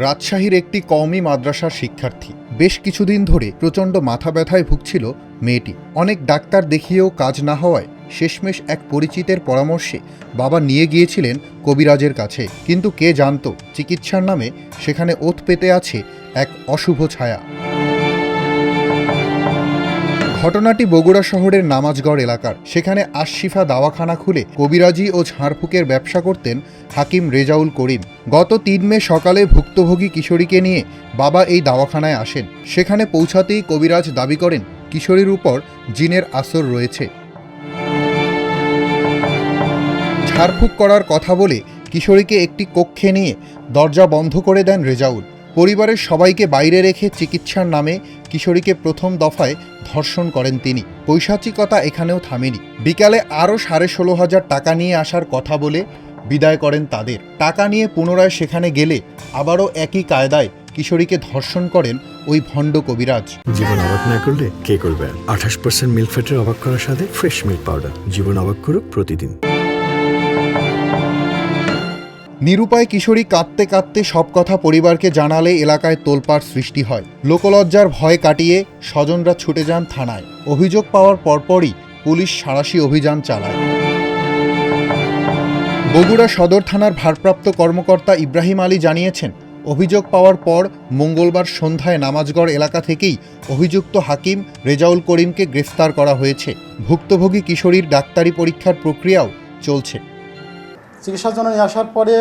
রাজশাহীর একটি কওমি মাদ্রাসার শিক্ষার্থী। বেশ কিছুদিন ধরে প্রচণ্ড মাথা ব্যথায় ভুগছিল মেয়েটি। অনেক ডাক্তার দেখিয়েও কাজ না হওয়ায় শেষমেশ এক পরিচিতের পরামর্শে বাবা নিয়ে গিয়েছিলেন কবিরাজের কাছে। কিন্তু কে জানত চিকিৎসার নামে সেখানে ওত পেতে আছে এক অশুভ ছায়া। ঘটনাটি বগুড়া শহরের নামাজগড় এলাকার। সেখানে আশশিফা দাওয়াখানা খুলে কবিরাজি ও ঝাড়ফুঁকের ব্যবসা করতেন হাকিম রেজাউল করিম। গত ৩ মে সকালে ভুক্তভোগী কিশোরীকে নিয়ে বাবা এই দাওয়াখানায় আসেন। সেখানে পৌঁছাতেই কবিরাজ দাবি করেন কিশোরীর উপর জিনের আসর রয়েছে। ঝাড়ফুঁক করার কথা বলে কিশোরীকে একটি কক্ষে নিয়ে দরজা বন্ধ করে দেন রেজাউল। পরিবারের সবাইকে বাইরে রেখে চিকিৎসার নামে কিশোরীকে প্রথম দফায় ধর্ষণ করেন তিনি। পৈশাচিকতা এখানেও থামেনি। বিকালে আরও 16,500 টাকা নিয়ে আসার কথা বলে বিদায় করেন তাদের। টাকা নিয়ে পুনরায় সেখানে গেলে আবারও একই কায়দায় কিশোরীকে ধর্ষণ করেন ওই ভণ্ড কবিরাজ। জীবন অবাক না করলে কে করবে? 28% মিল্ক ফ্যাটের অবাক করার সাথে ফ্রেশ মিল্ক পাউডার। জীবন অবাক করুক প্রতিদিন। নিরুপায় কিশোরী কাঁদতে কাঁদতে সব কথা পরিবারকে জানালে এলাকায় তোলপাড় সৃষ্টি হয়। লোকলজ্জার ভয় কাটিয়ে স্বজনরা ছুটে যান থানায়। অভিযোগ পাওয়ার পরপরই পুলিশ সাঁড়াশি অভিযান চালায়। বগুড়া সদর থানার ভারপ্রাপ্ত কর্মকর্তা ইব্রাহিম আলী জানিয়েছেন, অভিযোগ পাওয়ার পর মঙ্গলবার সন্ধ্যায় নামাজগড় এলাকা থেকেই অভিযুক্ত হাকিম রেজাউল করিমকে গ্রেফতার করা হয়েছে। ভুক্তভোগী কিশোরীর ডাক্তারি পরীক্ষার প্রক্রিয়াও চলছে। চিকিৎসার জন্য নিয়ে আসার পরে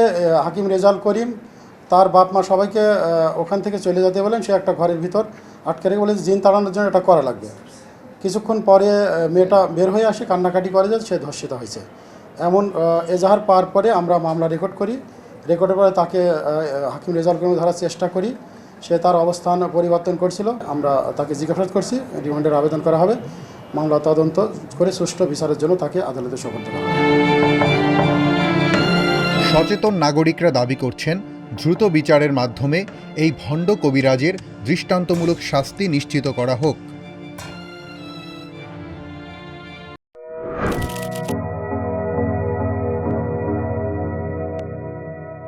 হাকিম রেজাউল করিম তার বাপ মা সবাইকে ওখান থেকে চলে যেতে বলেন। সে একটা ঘরের ভিতর আটকে রেখে বলে জিন তাড়ানোর জন্য এটা করা লাগবে। কিছুক্ষণ পরে মেয়েটা বের হয়ে আসে, কান্নাকাটি করে যে সে ধর্ষিত হয়েছে। এমন এজাহার পাওয়ার পরে আমরা মামলা রেকর্ড করি। রেকর্ডের পরে তাকে হাকিম রেজাউল করিম ধরার চেষ্টা করি। সে তার অবস্থান পরিবর্তন করছিল। আমরা তাকে জিজ্ঞাসাবাদ করছি। রিমান্ডের আবেদন করা হবে। মামলা তদন্ত করে সুষ্ঠু বিচারের জন্য তাকে আদালতে সোপর্দ করা হবে। সচেতন নাগরিকরা দাবি করছেন, দ্রুত বিচারের মাধ্যমে এই ভণ্ড কবিরাজের দৃষ্টান্তমূলক শাস্তি নিশ্চিত করা হোক।